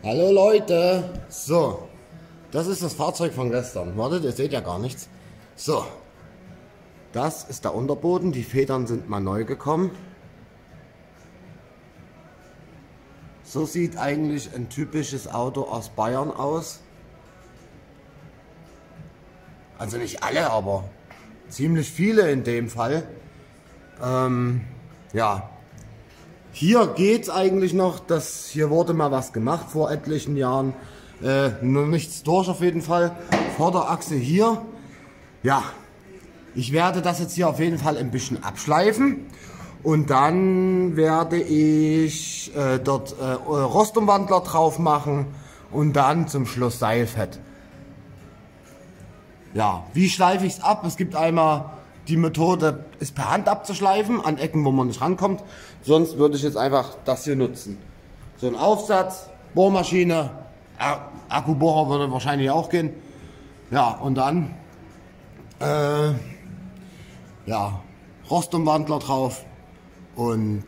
Hallo Leute! So, das ist das Fahrzeug von gestern. Wartet, ihr seht ja gar nichts. So, das ist der Unterboden. Die Federn sind mal neu gekommen. So sieht eigentlich ein typisches Auto aus Bayern aus. Also nicht alle, aber ziemlich viele in dem Fall. Ja. Hier geht es eigentlich noch, hier wurde mal was gemacht vor etlichen Jahren. Noch nichts durch auf jeden Fall. Vorderachse hier. Ja, ich werde das jetzt hier auf jeden Fall ein bisschen abschleifen. Und dann werde ich dort Rostumwandler drauf machen und dann zum Schluss Seilfett. Ja, wie schleife ich es ab? Es gibt einmal die Methode, es per Hand abzuschleifen, an Ecken, wo man nicht rankommt. Sonst würde ich jetzt einfach das hier nutzen. So ein Aufsatz, Bohrmaschine, Akkubohrer würde wahrscheinlich auch gehen. Ja, und dann ja, Rostumwandler drauf und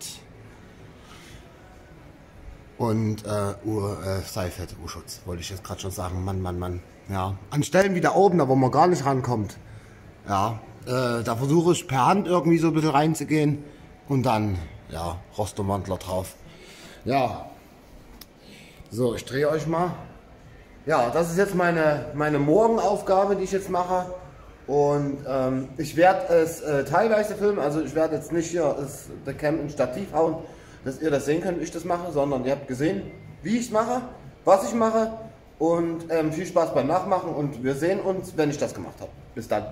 Seilfett, U-Schutz, wollte ich jetzt gerade schon sagen. Mann. Ja, an Stellen wie da oben, da wo man gar nicht rankommt. Ja, da versuche ich per Hand irgendwie so ein bisschen reinzugehen und dann, ja, Rostumwandler drauf. Ja, so, ich drehe euch mal. Ja, das ist jetzt meine Morgenaufgabe, die ich jetzt mache. Und ich werde es teilweise filmen, also ich werde jetzt nicht hier der Cam ins Stativ hauen, dass ihr das sehen könnt, wie ich das mache, sondern ihr habt gesehen, wie ich es mache, was ich mache und viel Spaß beim Nachmachen und wir sehen uns, wenn ich das gemacht habe. Bis dann.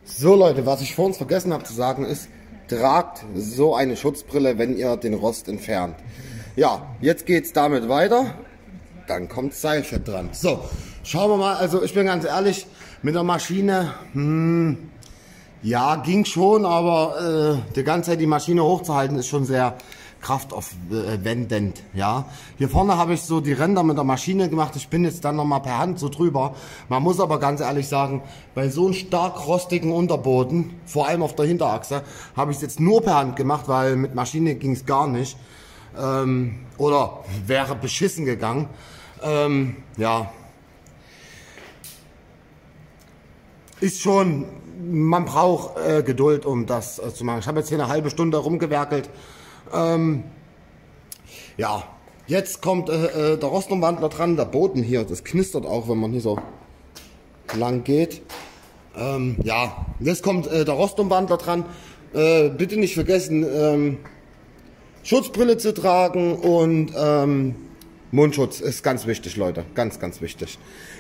So Leute, was ich vorhin vergessen habe zu sagen ist, tragt so eine Schutzbrille, wenn ihr den Rost entfernt. Ja, jetzt geht es damit weiter, dann kommt Seilfett dran. So, schauen wir mal, also ich bin ganz ehrlich, mit der Maschine, ja, ging schon, aber die ganze Zeit die Maschine hochzuhalten ist schon sehr kraftaufwendend, ja. Hier vorne habe ich so die Ränder mit der Maschine gemacht, ich bin jetzt dann nochmal per Hand so drüber. Man muss aber ganz ehrlich sagen, bei so einem stark rostigen Unterboden, vor allem auf der Hinterachse, habe ich es jetzt nur per Hand gemacht, weil mit Maschine ging es gar nicht. Oder wäre beschissen gegangen. Ja. Ist schon, man braucht Geduld, um das zu machen. Ich habe jetzt hier eine halbe Stunde rumgewerkelt. Ja, jetzt kommt der Rostumwandler dran, der Boden hier, das knistert auch, wenn man hier so lang geht. Ja, jetzt kommt der Rostumwandler dran. Bitte nicht vergessen, Schutzbrille zu tragen und Mundschutz ist ganz wichtig, Leute, ganz wichtig.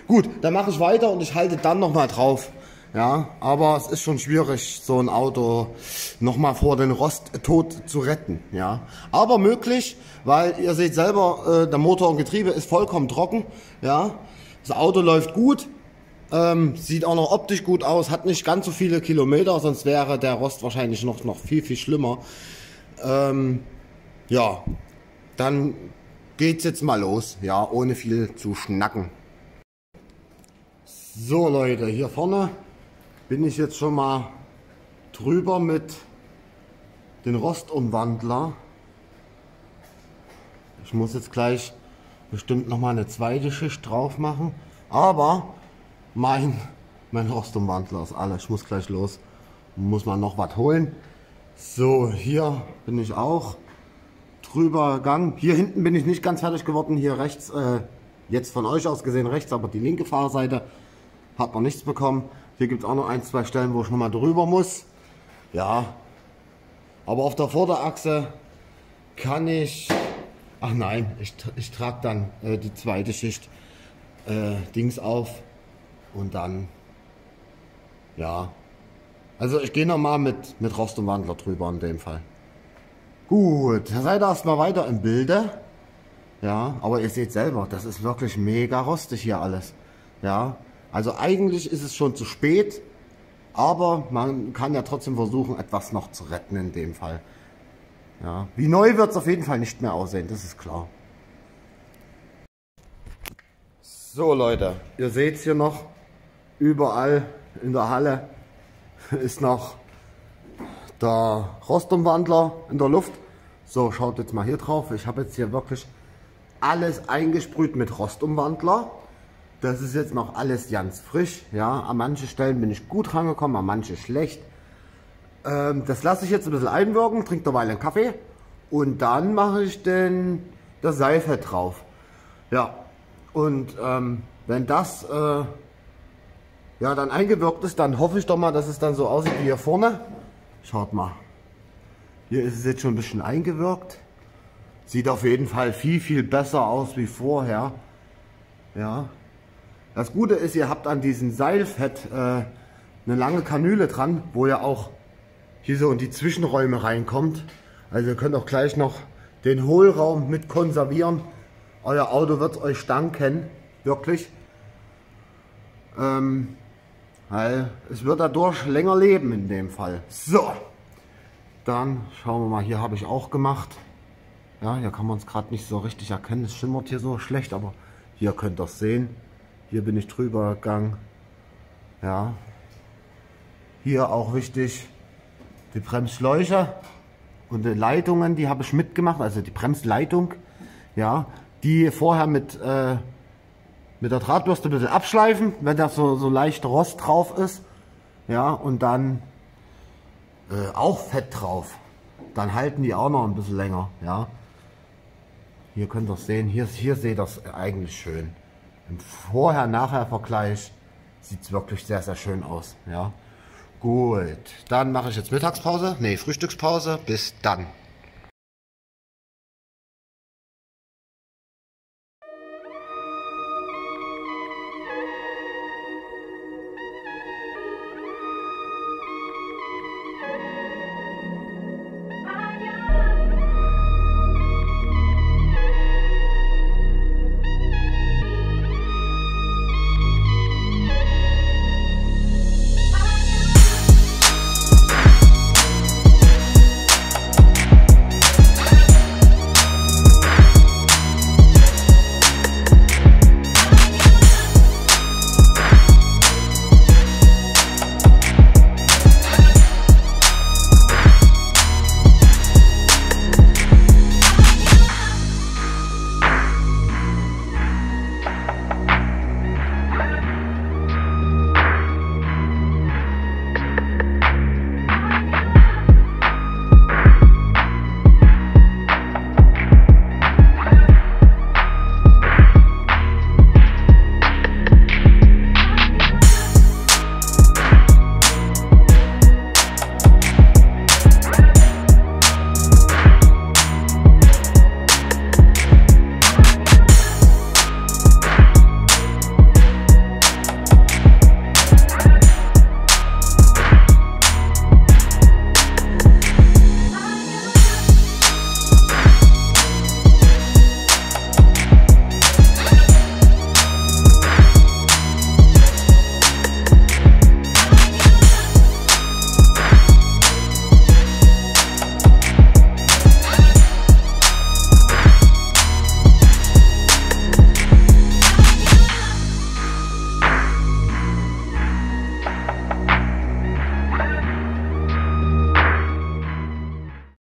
Gut, dann mache ich weiter und ich halte dann nochmal drauf. Ja, aber es ist schon schwierig, so ein Auto nochmal vor den Rosttod zu retten. Ja, aber möglich, weil ihr seht selber, der Motor und Getriebe ist vollkommen trocken. Ja, das Auto läuft gut, sieht auch noch optisch gut aus, hat nicht ganz so viele Kilometer, sonst wäre der Rost wahrscheinlich noch viel schlimmer. Ja, dann geht's jetzt mal los, ja, ohne viel zu schnacken. So Leute, hier vorne bin ich jetzt schon mal drüber mit den Rostumwandler. Ich muss jetzt gleich bestimmt noch mal eine zweite Schicht drauf machen, aber mein Rostumwandler ist alle. Ich muss gleich los, muss man noch was holen. So, hier bin ich auch drüber gegangen. Hier hinten bin ich nicht ganz fertig geworden. Hier rechts, jetzt von euch aus gesehen rechts, aber die linke Fahrseite hat noch nichts bekommen. Hier gibt es auch noch ein, zwei Stellen, wo ich noch mal drüber muss. Ja, aber auf der Vorderachse kann ich, ach nein, ich trage dann die zweite Schicht Dings auf und dann, ja, also ich gehe nochmal mit Rostumwandler drüber in dem Fall. Gut, da seid ihr erstmal weiter im Bilde. Ja, aber ihr seht selber, das ist wirklich mega rostig hier alles. Ja, also eigentlich ist es schon zu spät, aber man kann ja trotzdem versuchen, etwas noch zu retten in dem Fall. Ja, wie neu wird es auf jeden Fall nicht mehr aussehen, das ist klar. So Leute, ihr seht es hier noch, überall in der Halle ist noch der Rostumwandler in der Luft. So, schaut jetzt mal hier drauf. Ich habe jetzt hier wirklich alles eingesprüht mit Rostumwandler. Das ist jetzt noch alles ganz frisch. Ja, an manchen Stellen bin ich gut rangekommen, an manchen schlecht. Das lasse ich jetzt ein bisschen einwirken, trinke derweil einen Kaffee und dann mache ich das Seilfett drauf. Ja, und wenn das ja, dann eingewirkt ist, dann hoffe ich doch mal, dass es dann so aussieht wie hier vorne. Schaut mal, hier ist es jetzt schon ein bisschen eingewirkt. Sieht auf jeden Fall viel, viel besser aus wie vorher. Ja. Das Gute ist, ihr habt an diesem Seilfett eine lange Kanüle dran, wo ihr auch hier so in die Zwischenräume reinkommt. Also ihr könnt auch gleich noch den Hohlraum mit konservieren. Euer Auto wird euch danken, wirklich. Weil es wird dadurch länger leben in dem Fall. So, dann schauen wir mal, hier habe ich auch gemacht. Ja, hier kann man es gerade nicht so richtig erkennen, es schimmert hier so schlecht, aber hier könnt ihr es sehen. Hier bin ich drüber gegangen. Ja, hier auch wichtig, die Bremsschläuche und die Leitungen, die habe ich mitgemacht, also die Bremsleitung, ja, die vorher mit der Drahtbürste ein bisschen abschleifen, wenn da so leicht Rost drauf ist, ja, und dann auch Fett drauf, dann halten die auch noch ein bisschen länger, ja. Hier könnt ihr es sehen, hier seht ihr es eigentlich schön. Im Vorher-Nachher-Vergleich sieht es wirklich sehr, sehr schön aus, ja. Gut, dann mache ich jetzt Mittagspause, nee, Frühstückspause, bis dann.